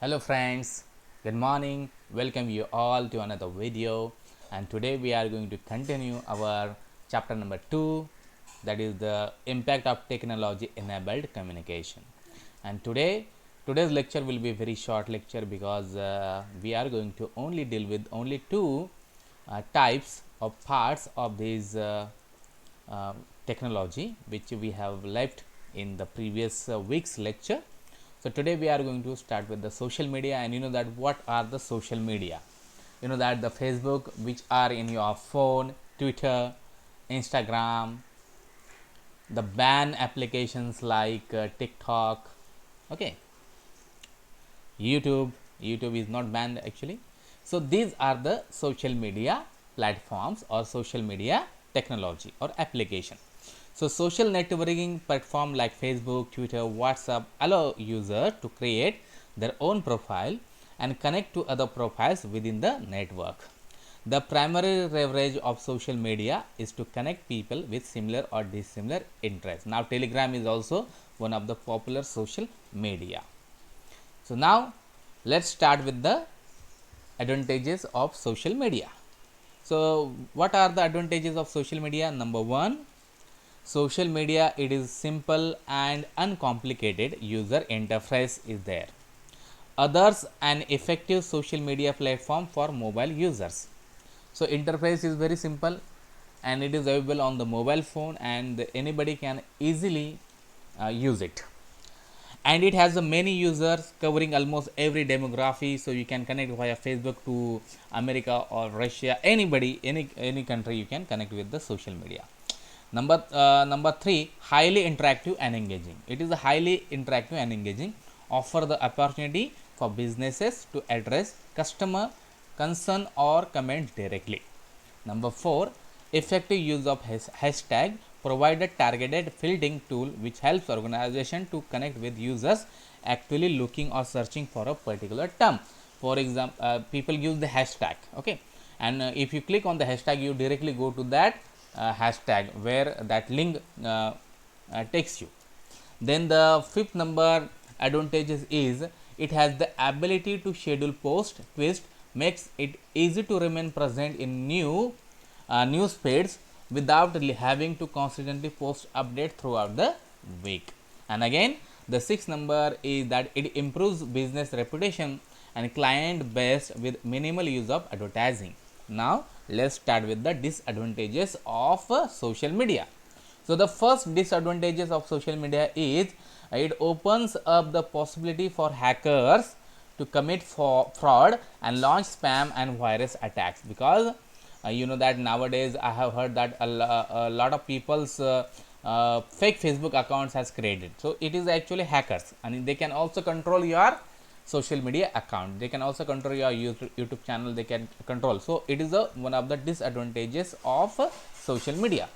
Hello friends, good morning. Welcome you all to another video, and today we are going to continue our chapter number 2, that is the impact of technology enabled communication. And today's lecture will be a very short lecture because we are going to only deal with only two types of parts of this technology which we have left in the previous week's lecture. So today we are going to start with the social media, and you know that what are the social media. You know that the Facebook, which are in your phone, Twitter, Instagram, the ban applications like TikTok, okay, YouTube is not banned actually. So these are the social media platforms or social media technology or application. So social networking platform like Facebook, Twitter, WhatsApp allow user to create their own profile and connect to other profiles within the network. The primary leverage of social media is to connect people with similar or dissimilar interests. Now Telegram is also one of the popular social media. So now let's start with the advantages of social media. So what are the advantages of social media? Number one, social media, it is simple and uncomplicated user interface is there. Others, an effective social media platform for mobile users. So interface is very simple and it is available on the mobile phone, and anybody can easily use it, and it has many users covering almost every demography. So you can connect via Facebook to America or Russia, anybody, any country you can connect with the social media. Number 3, highly interactive and engaging. It is a highly interactive and engaging, offer the opportunity for businesses to address customer concern or comment directly. Number 4, effective use of hashtag, provide a targeted filtering tool which helps organization to connect with users actually looking or searching for a particular term. For example, people use the hashtag, okay, and if you click on the hashtag, you directly go to that hashtag where that link takes you. Then the fifth number advantages is it has the ability to schedule post twist, makes it easy to remain present in news feeds without having to constantly post update throughout the week. And again, the sixth number is that it improves business reputation and client base with minimal use of advertising. Now let's start with the disadvantages of social media. So the first disadvantages of social media is it opens up the possibility for hackers to commit fraud and launch spam and virus attacks, because you know that nowadays I have heard that a lot of people's fake Facebook accounts has created. So it is actually hackers, and they can also control your social media account, they can also control your YouTube channel, they can control. So it is one of the disadvantages of social media.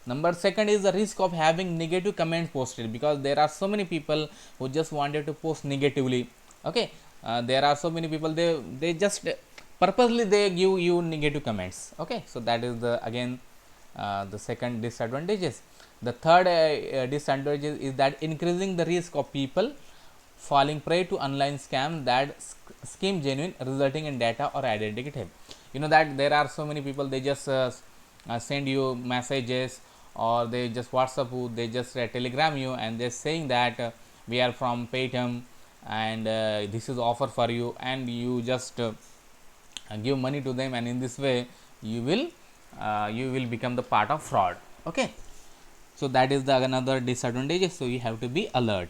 Number second is the risk of having negative comments posted, because there are so many people who just wanted to post negatively, okay. There are so many people, they just purposely they give you negative comments, okay. So that is the again the second disadvantages. The third disadvantage is that increasing the risk of people falling prey to online scam that scheme genuine, resulting in data or identity theft. You know that there are so many people, they just send you messages, or they just WhatsApp you, they just Telegram you, and they're saying that we are from Paytm and this is offer for you, and you just give money to them, and in this way you will become the part of fraud, okay. So that is the another disadvantage. So you have to be alert,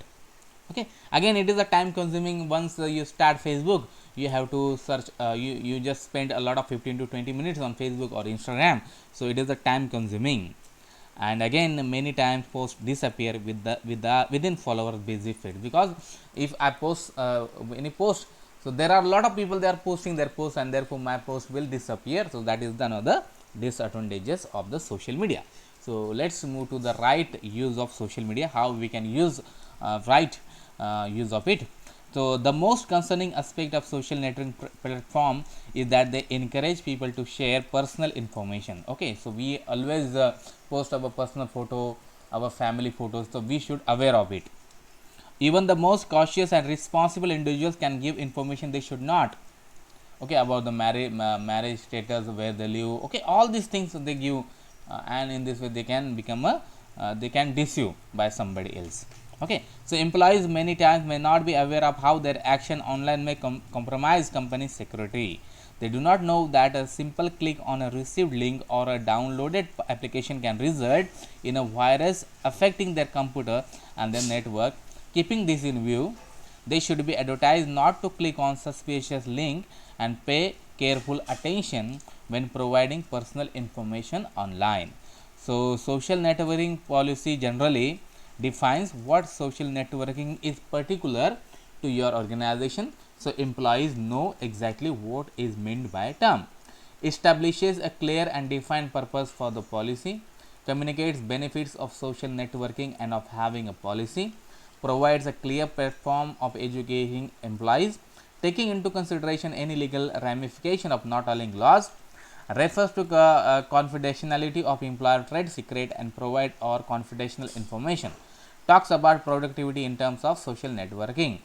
okay. Again, it is a time consuming. Once you start Facebook, you have to search, you just spend a lot of 15 to 20 minutes on Facebook or Instagram, so it is a time consuming. And again, many times posts disappear within followers busy feed, because if I post any post, so there are a lot of people, they are posting their posts, and therefore my post will disappear. So that is the another disadvantages of the social media. So let's move to the right use of social media, how we can use right use of it. So the most concerning aspect of social networking platform is that they encourage people to share personal information, okay. So we always post our personal photo, our family photos, so we should aware of it. Even the most cautious and responsible individuals can give information they should not. Okay, about the marriage status, where they live, okay, all these things they give, and in this way they can become a they can deceive by somebody else. Okay, so employees many times may not be aware of how their action online may compromise company security. They do not know that a simple click on a received link or a downloaded application can result in a virus affecting their computer and their network. Keeping this in view, they should be advertised not to click on suspicious link and pay careful attention when providing personal information online. So, social networking policy generally defines what social networking is particular to your organization, so employees know exactly what is meant by term. Establishes a clear and defined purpose for the policy, communicates benefits of social networking and of having a policy, provides a clear platform of educating employees, taking into consideration any legal ramification of not allowing laws, refers to confidentiality of employer trade secret and provide or confidential information, talks about productivity in terms of social networking.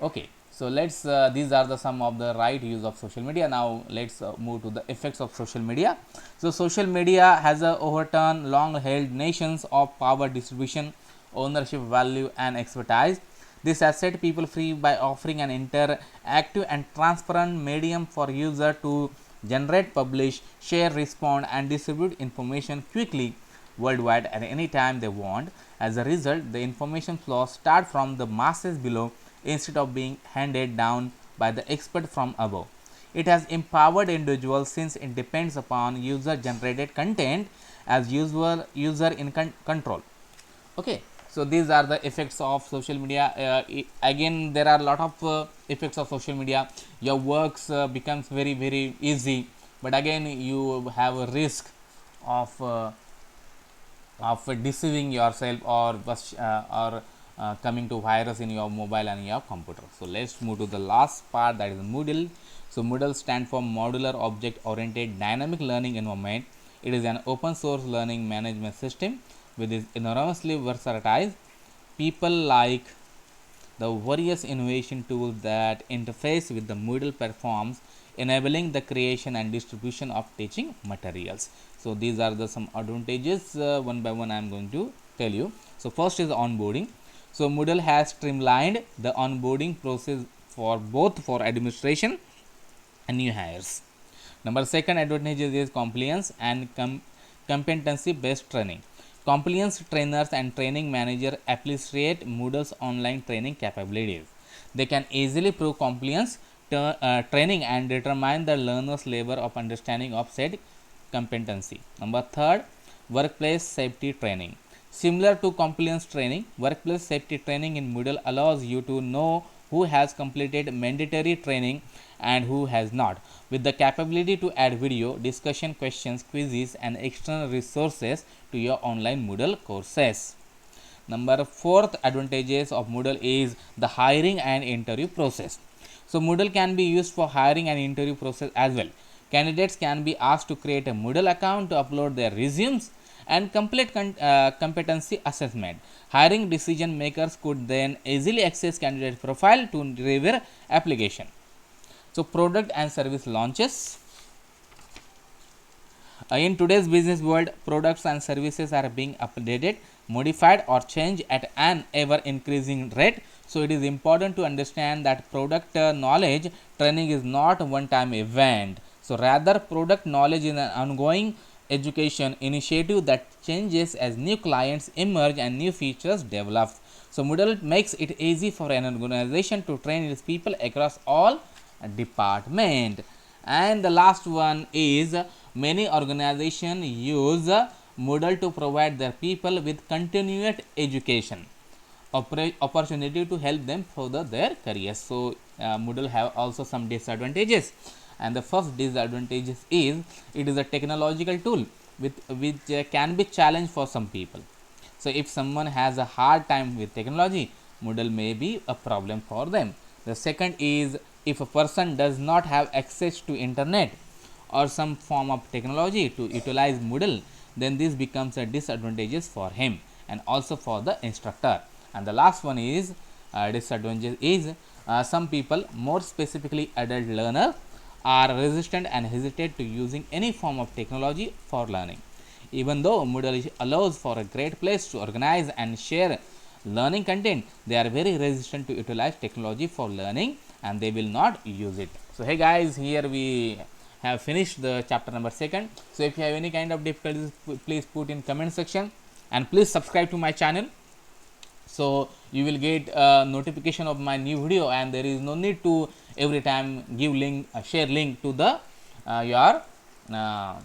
Okay, so let's these are the some of the right use of social media. Now let's move to the effects of social media. So social media has overturned long held nations of power distribution, ownership, value and expertise. This has set people free by offering an interactive and transparent medium for user to generate, publish, share, respond and distribute information quickly worldwide at any time they want. As a result, the information flows start from the masses below instead of being handed down by the expert from above. It has empowered individuals since it depends upon user generated content as user in control. Okay, so these are the effects of social media. Again, there are a lot of effects of social media. Your works becomes very easy, but again you have a risk of deceiving yourself or coming to virus in your mobile and your computer. So let's move to the last part, that is Moodle. So Moodle stand for Modular Object Oriented Dynamic Learning Environment. It is an open source learning management system with its enormously versatile. People like the various innovation tools that interface with the Moodle platforms, enabling the creation and distribution of teaching materials. So these are the some advantages. One by one I am going to tell you. So first is onboarding. So Moodle has streamlined the onboarding process for both for administration and new hires. Number second advantages is compliance and competency based training. Compliance trainers and training manager appreciate Moodle's online training capabilities. They can easily prove compliance training and determine the learner's level of understanding of said competency. Number third, workplace safety training. Similar to compliance training, workplace safety training in Moodle allows you to know who has completed mandatory training and who has not, with the capability to add video, discussion questions, quizzes and external resources to your online Moodle courses. Number fourth advantages of Moodle is the hiring and interview process. So Moodle can be used for hiring and interview process as well. Candidates can be asked to create a Moodle account to upload their resumes and complete competency assessment. Hiring decision makers could then easily access candidate profile to review application. So product and service launches. In today's business world, products and services are being updated, modified or changed at an ever increasing rate. So it is important to understand that product knowledge training is not a one time event. So rather, product knowledge is an ongoing education initiative that changes as new clients emerge and new features develop. So Moodle makes it easy for an organization to train its people across all department. And the last one is many organizations use Moodle to provide their people with continuous education opportunity to help them further their careers. So Moodle have also some disadvantages, and the first disadvantage is it is a technological tool with which can be challenge for some people. So if someone has a hard time with technology, Moodle may be a problem for them. The second is if a person does not have access to internet or some form of technology to utilize Moodle, then this becomes a disadvantages for him and also for the instructor. And the last one is disadvantage is some people, more specifically adult learners, are resistant and hesitate to using any form of technology for learning. Even though Moodle allows for a great place to organize and share learning content, they are very resistant to utilize technology for learning and they will not use it. So hey guys, here we have finished the chapter number 2nd. So if you have any kind of difficulties, please put in comment section, and please subscribe to my channel, so you will get a notification of my new video, and there is no need to every time give link, share link to the your uh,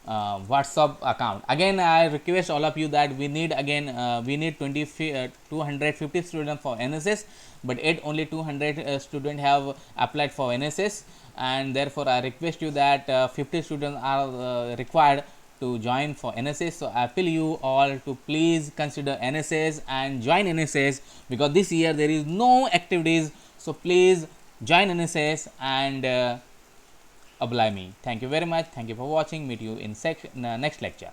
WhatsApp account. Again, I request all of you that we need again we need 250 students for NSS, but yet only 200 students have applied for NSS, and therefore I request you that 50 students are required to join for NSS. So I appeal you all to please consider NSS and join NSS, because this year there is no activities. So please join NSS and oblige me. Thank you very much. Thank you for watching. Meet you in next lecture.